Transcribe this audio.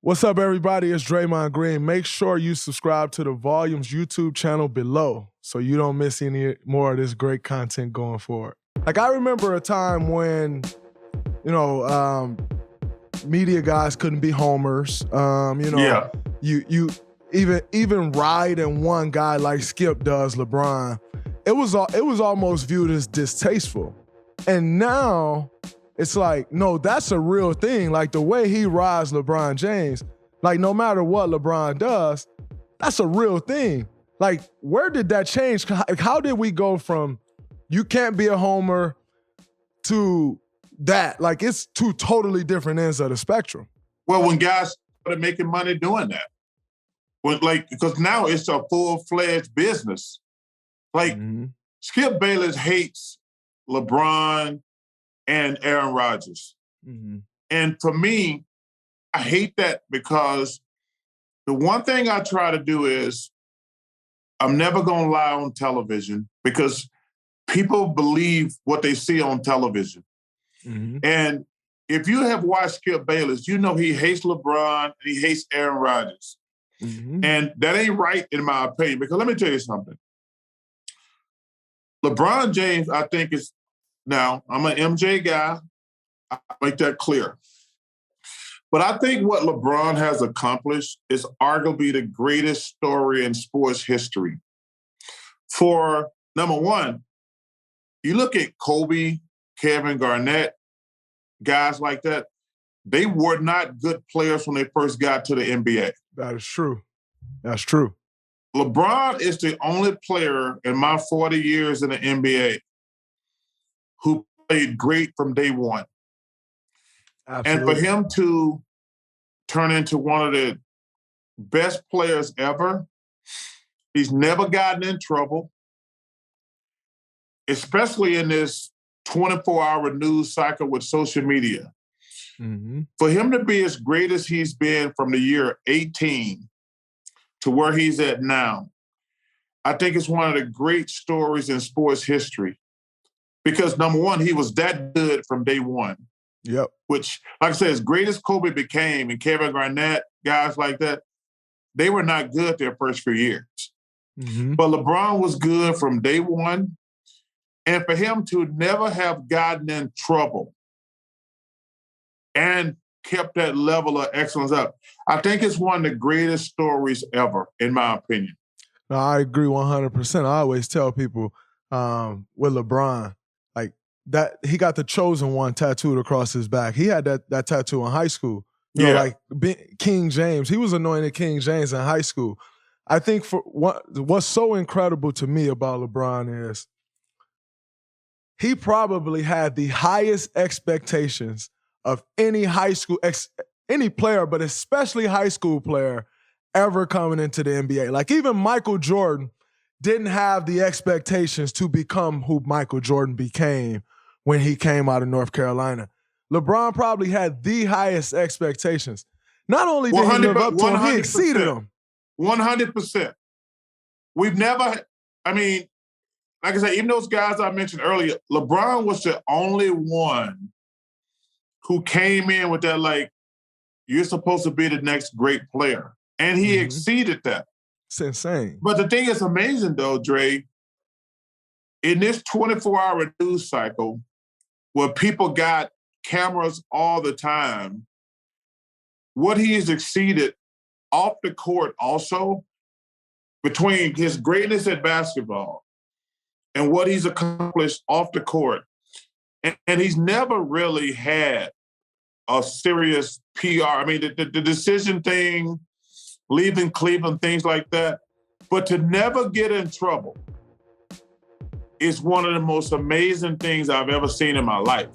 What's up, everybody? It's Draymond Green. Make sure you subscribe to the Volumes YouTube channel below so you don't miss any more of this great content going forward. Like, I remember a time when, media guys couldn't be homers. You even riding one guy like Skip does LeBron, it was almost viewed as distasteful. And now it's like, no, that's a real thing. Like, the way he rides LeBron James, like, no matter what LeBron does, that's a real thing. Like, where did that change? How did we go from you can't be a homer to that? Like, it's two totally different ends of the spectrum. Well, when guys started making money doing that, because now it's a full-fledged business. Like, Skip Bayless hates LeBron and Aaron Rodgers. And for me, I hate that because the one thing I try to do is I'm never going to lie on television because people believe what they see on television. And if you have watched Skip Bayless, you know he hates LeBron and he hates Aaron Rodgers. And that ain't right in my opinion, because let me tell you something. LeBron James, I think is, now I'm an MJ guy, I make that clear. But I think what LeBron has accomplished is arguably the greatest story in sports history. For number one, you look at Kobe, Kevin Garnett, guys like that, they were not good players when they first got to the NBA. That is true. That's true. LeBron is the only player in my 40 years in the NBA who played great from day one. Absolutely. And for him to turn into one of the best players ever, he's never gotten in trouble, especially in this 24-hour news cycle with social media. For him to be as great as he's been from the year 18 to where he's at now, I think it's one of the great stories in sports history. Because number one, he was that good from day one. Yep. Which, like I said, as great as Kobe became and Kevin Garnett, guys like that, they were not good their first few years. But LeBron was good from day one. And for him to never have gotten in trouble and kept that level of excellence up, I think it's one of the greatest stories ever, in my opinion. No, I agree 100%. I always tell people with LeBron, like, that he got the chosen one tattooed across his back. He had that tattoo in high school. You know, like King James. He was anointed King James in high school. I think for what's so incredible to me about LeBron is he probably had the highest expectations of any high school, any player, but especially high school player ever coming into the NBA. Like, even Michael Jordan didn't have the expectations to become who Michael Jordan became when he came out of North Carolina. LeBron probably had the highest expectations. Not only did he live up to them, he exceeded them. 100%. We've never, I mean, like I said, even those guys I mentioned earlier, LeBron was the only one who came in with that, like, you're supposed to be the next great player. And he exceeded that. It's insane. But the thing that's amazing, though, Dre, in this 24-hour news cycle where people got cameras all the time, what he has exceeded off the court also, between his greatness at basketball and what he's accomplished off the court. And he's never really had a serious PR. I mean, the decision thing, leaving Cleveland, things like that. But to never get in trouble is one of the most amazing things I've ever seen in my life.